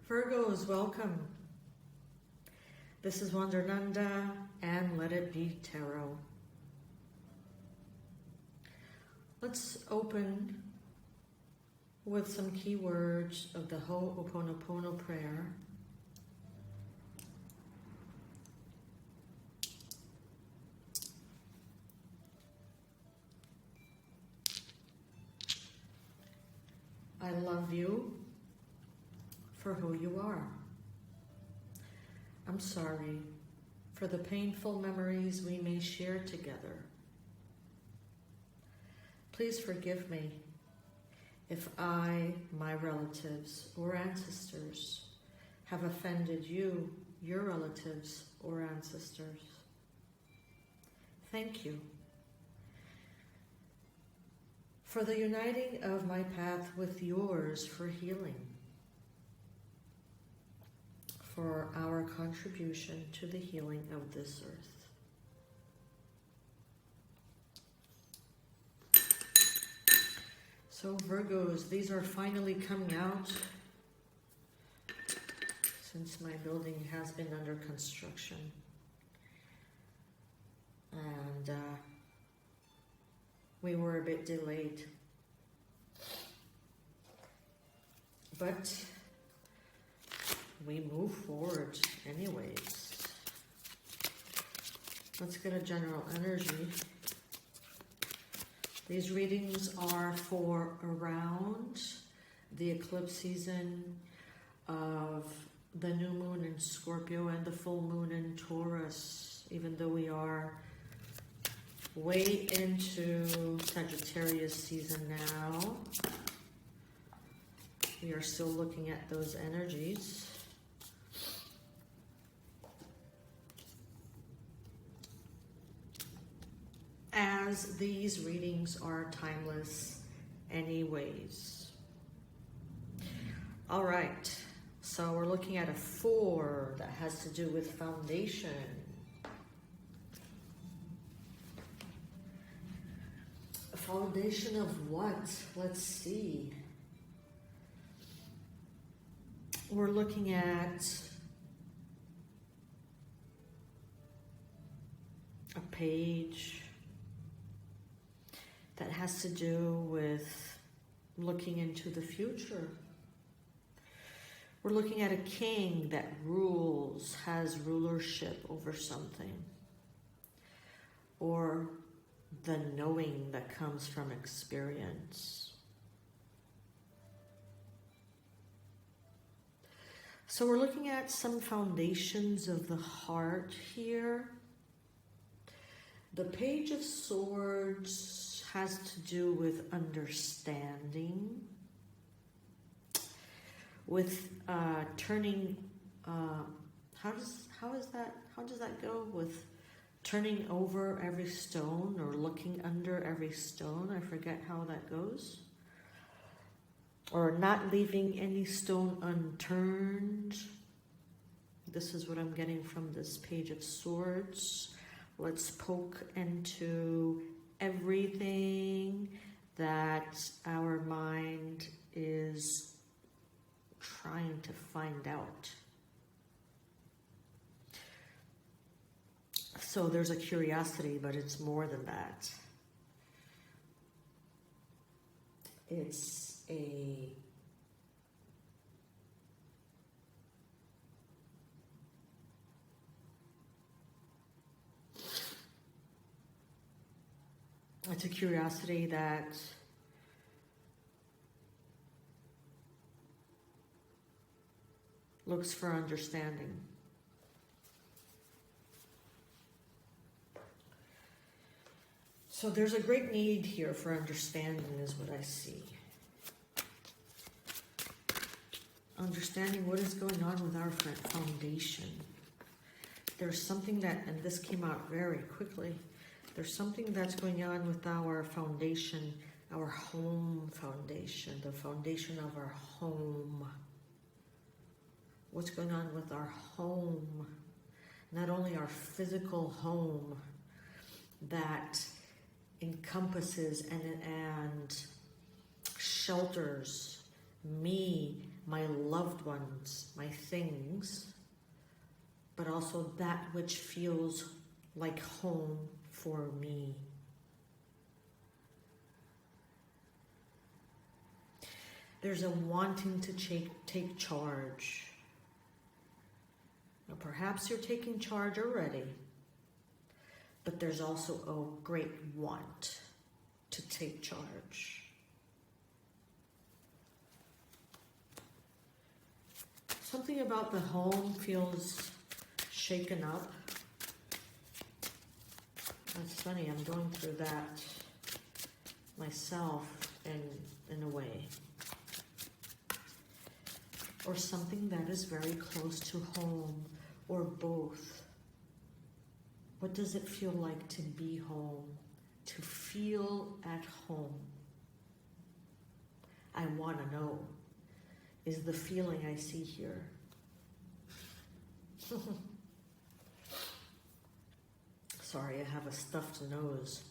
Virgos, welcome. This is Wondernanda and Let It Be Tarot. Let's open with some key words of the Ho'oponopono prayer. I love you for who you are. I'm sorry for the painful memories we may share together. Please forgive me if I, my relatives or ancestors, have offended you, your relatives or ancestors. Thank you for the uniting of my path with yours for healing, for our contribution to the healing of this earth. So Virgos, these are finally coming out since my building has been under construction. And we were a bit delayed. But we move forward anyways. Let's get a general energy. These readings are for around the eclipse season of the new moon in Scorpio and the full moon in Taurus, even though we are way into Sagittarius season now. We are still looking at those energies. As these readings are timeless anyways. All right, so we're looking at a 4 that has to do with foundation. A foundation of what? Let's see. We're looking at a page that has to do with looking into the future. We're looking at a king that rules, has rulership over something, or the knowing that comes from experience. So we're looking at some foundations of the heart here. The Page of Swords has to do with understanding, with turning. How does that go? With turning over every stone or looking under every stone. I forget how that goes. Or not leaving any stone unturned. This is what I'm getting from this Page of Swords. Let's poke into everything that our mind is trying to find out. So there's a curiosity, but it's more than that. It's a curiosity that looks for understanding. So there's a great need here for understanding is what I see. Understanding what is going on with our foundation. There's something that, and this came out very quickly, there's something that's going on with our foundation, our home foundation, the foundation of our home. What's going on with our home? Not only our physical home that encompasses and shelters me, my loved ones, my things, but also that which feels like home for me. There's a wanting to take charge. Now, perhaps you're taking charge already, but there's also a great want to take charge. Something about the home feels shaken up. That's funny, I'm going through that myself in a way. Or something that is very close to home, or both. What does it feel like to be home? To feel at home? I want to know, is the feeling I see here. Sorry, I have a stuffed nose.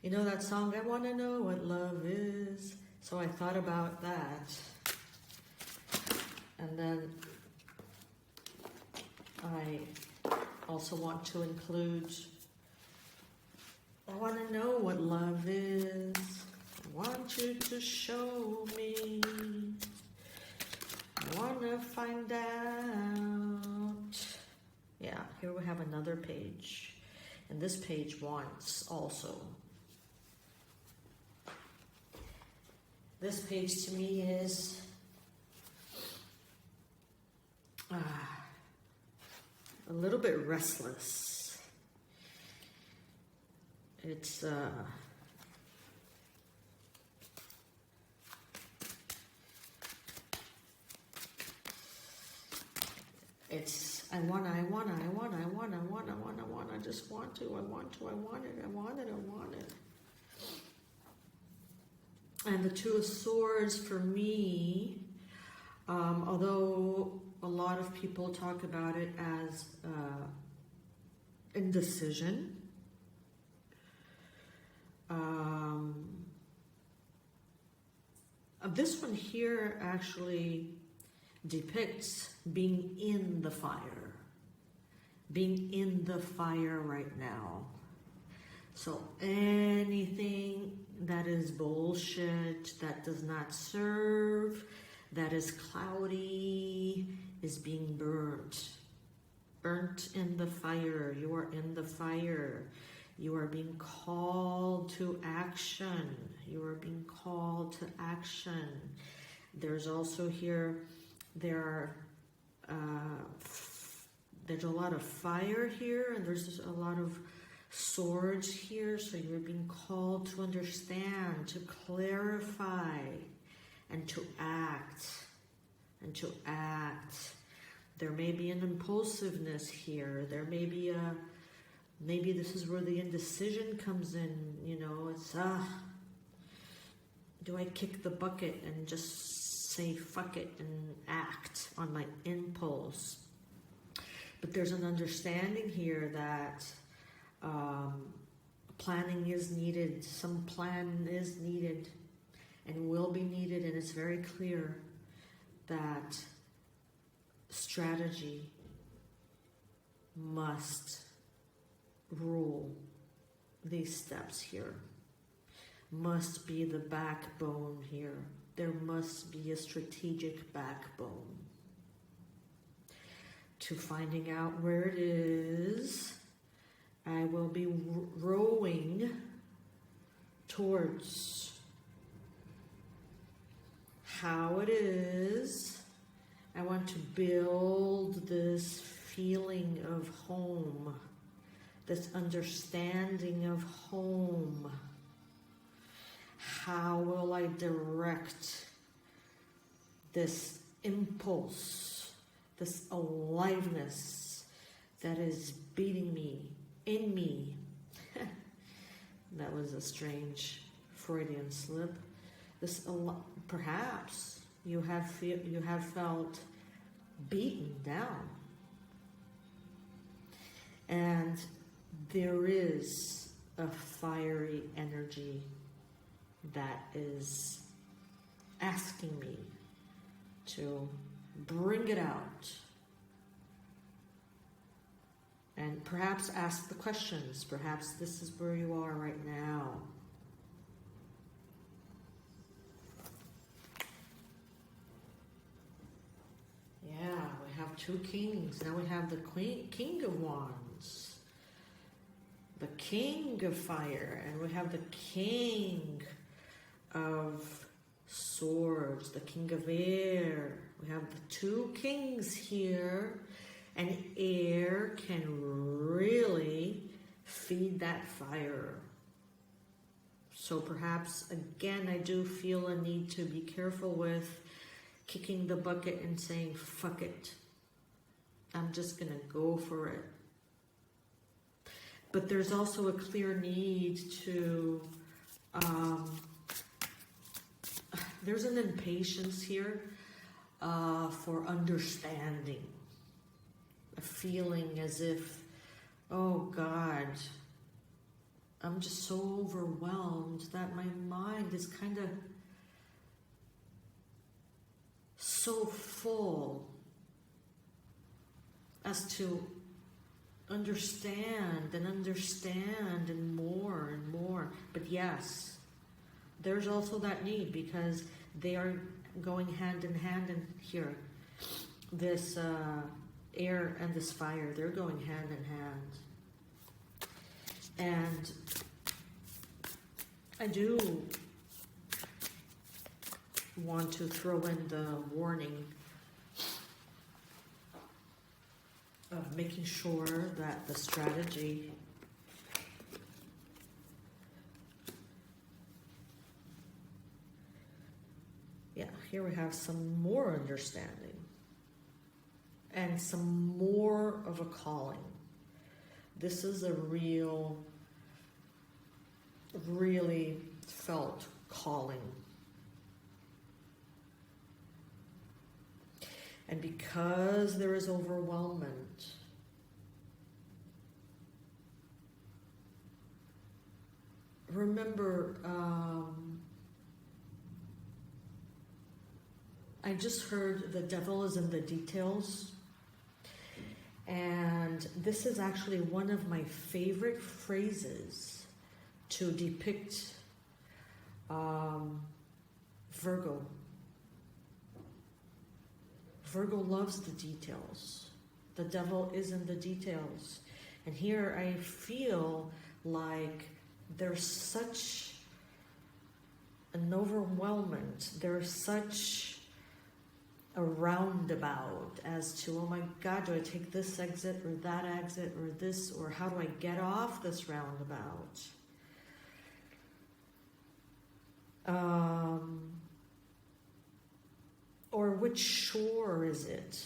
You know that song, I want to know what love is? So I thought about that. And then I also want to include, I want to know what love is. I want you to show me. I want to find out. Yeah, here we have another page. And this page wants also. This page to me is a little bit restless. It's I just want to, I want it. And the Two of Swords for me, although a lot of people talk about it as indecision, this one here actually depicts being in the fire. Being in the fire right now. So anything that is bullshit, that does not serve, that is cloudy, is being burnt. Burnt in the fire. You are in the fire. You are being called to action. You are being called to action. There's also here, there's a lot of fire here, and there's a lot of swords here, so you're being called to understand, to clarify, and to act. There may be an impulsiveness here. There may be maybe this is where the indecision comes in, you know, it's, do I kick the bucket and just say fuck it and act on my impulse? But there's an understanding here that planning is needed. Some plan is needed and will be needed, and it's very clear that strategy must rule these steps here. Must be the backbone here. There must be a strategic backbone to finding out where it is. I will be rowing towards how it is. I want to build this feeling of home, this understanding of home. How will I direct this impulse, this aliveness that is beating me, in me? That was a strange Freudian slip. Perhaps you have felt beaten down, and there is a fiery energy that is asking me to bring it out. And perhaps ask the questions. Perhaps this is where you are right now. Yeah, we have two kings. Now we have the king of wands, the king of fire, and we have the king of swords, the king of air. We have the two kings here, and air can really feed that fire. So perhaps, again, I do feel a need to be careful with kicking the bucket and saying, fuck it. I'm just going to go for it. But there's also a clear need to, there's an impatience here for understanding. A feeling as if, oh God, I'm just so overwhelmed that my mind is kind of so full as to understand and more. But yes, there's also that need, because they are going hand in hand in here. This air and this fire, they're going hand in hand. And I do want to throw in the warning of making sure that the strategy here we have some more understanding and some more of a calling. This is a really felt calling. And because there is overwhelmment, remember, I just heard the devil is in the details. And this is actually one of my favorite phrases to depict Virgo. Virgo loves the details. The devil is in the details. And here I feel like there's such an overwhelmment. There's such a roundabout as to, oh my God, do I take this exit or that exit or this, or how do I get off this roundabout? Or which shore is it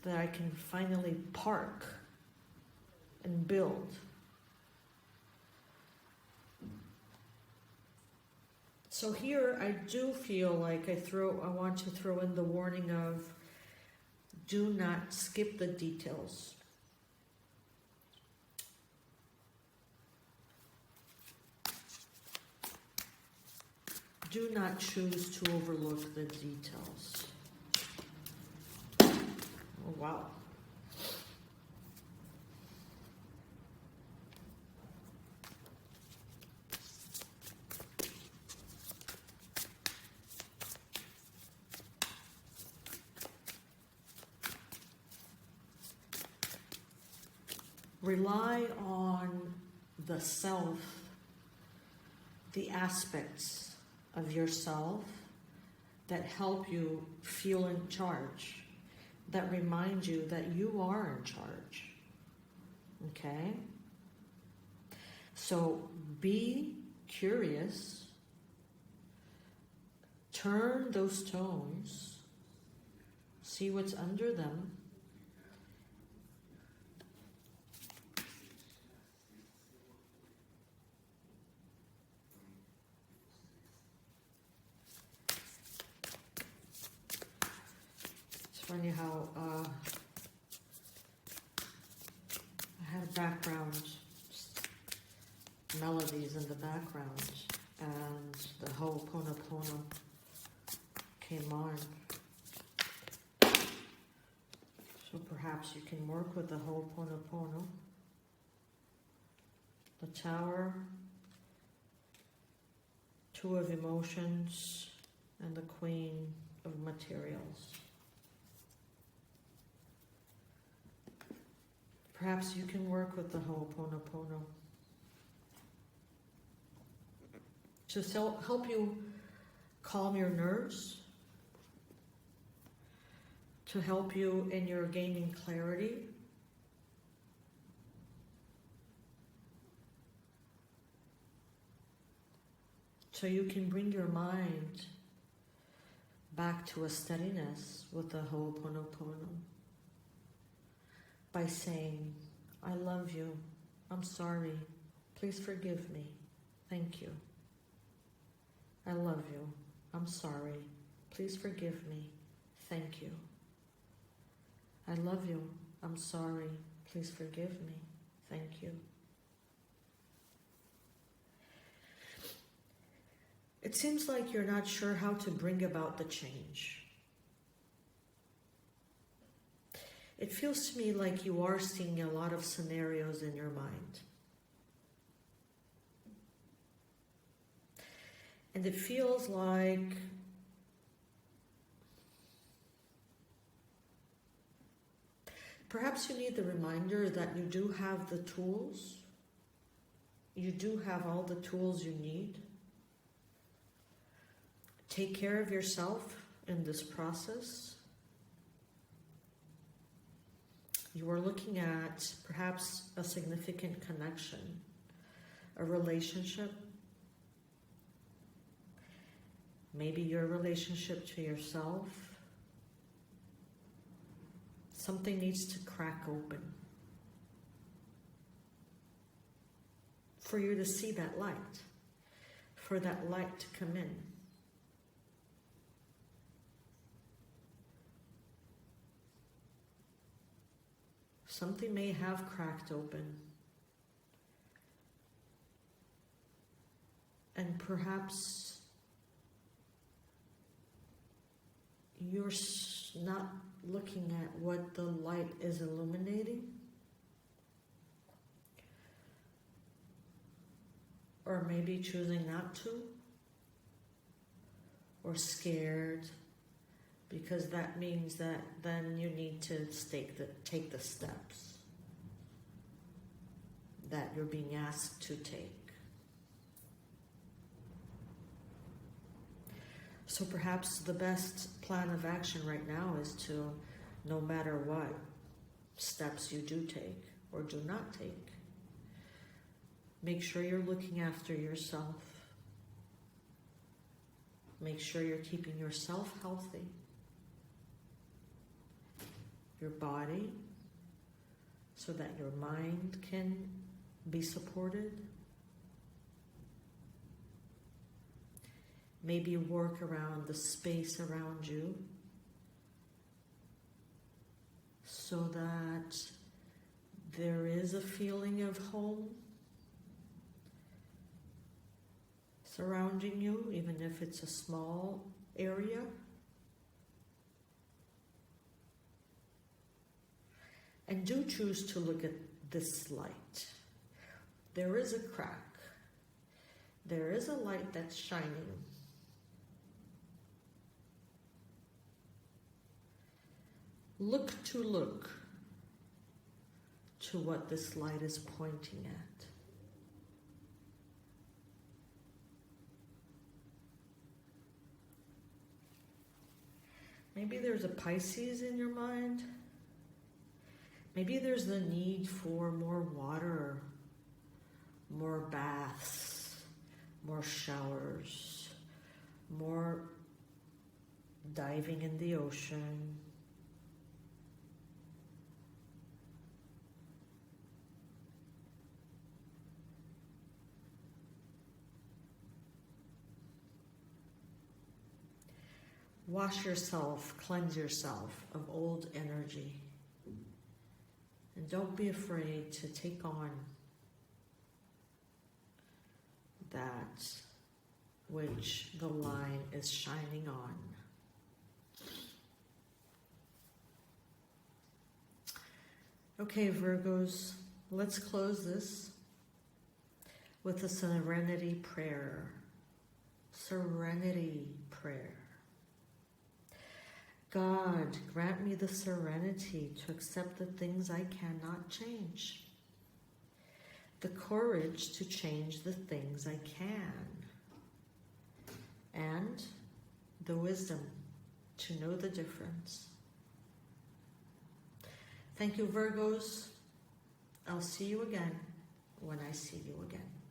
that I can finally park and build? So here I do feel like I want to throw in the warning of, do not skip the details. Do not choose to overlook the details. Oh, wow. Rely on the self, the aspects of yourself that help you feel in charge, that remind you that you are in charge. Okay? So be curious, turn those stones, see what's under them, funny how I had background melodies in the background, and the Ho'oponopono came on. So perhaps you can work with the Ho'oponopono. The Tower, Two of Emotions, and the Queen of Materials. Perhaps you can work with the Ho'oponopono to help you calm your nerves, to help you in your gaining clarity, so you can bring your mind back to a steadiness with the Ho'oponopono by saying, I love you, I'm sorry, please forgive me, thank you. I love you, I'm sorry, please forgive me, thank you. I love you, I'm sorry, please forgive me, thank you. It seems like you're not sure how to bring about the change. It feels to me like you are seeing a lot of scenarios in your mind. And it feels like perhaps you need the reminder that you do have the tools. You do have all the tools you need. Take care of yourself in this process. You are looking at perhaps a significant connection, a relationship, maybe your relationship to yourself. Something needs to crack open for you to see that light, for that light to come in. Something may have cracked open. And perhaps you're not looking at what the light is illuminating. Or maybe choosing not to. Or scared. Because that means that then you need to take the steps that you're being asked to take. So perhaps the best plan of action right now is to, no matter what steps you do take or do not take, make sure you're looking after yourself. Make sure you're keeping yourself healthy. Your body, so that your mind can be supported. Maybe work around the space around you so that there is a feeling of home surrounding you, even if it's a small area. And do choose to look at this light. There is a crack. There is a light that's shining. Look to what this light is pointing at. Maybe there's a Pisces in your mind. Maybe there's the need for more water, more baths, more showers, more diving in the ocean. Wash yourself, cleanse yourself of old energy. And don't be afraid to take on that which the line is shining on. Okay, Virgos, let's close this with a serenity prayer. Serenity prayer. God, grant me the serenity to accept the things I cannot change, the courage to change the things I can, and the wisdom to know the difference. Thank you, Virgos. I'll see you again when I see you again.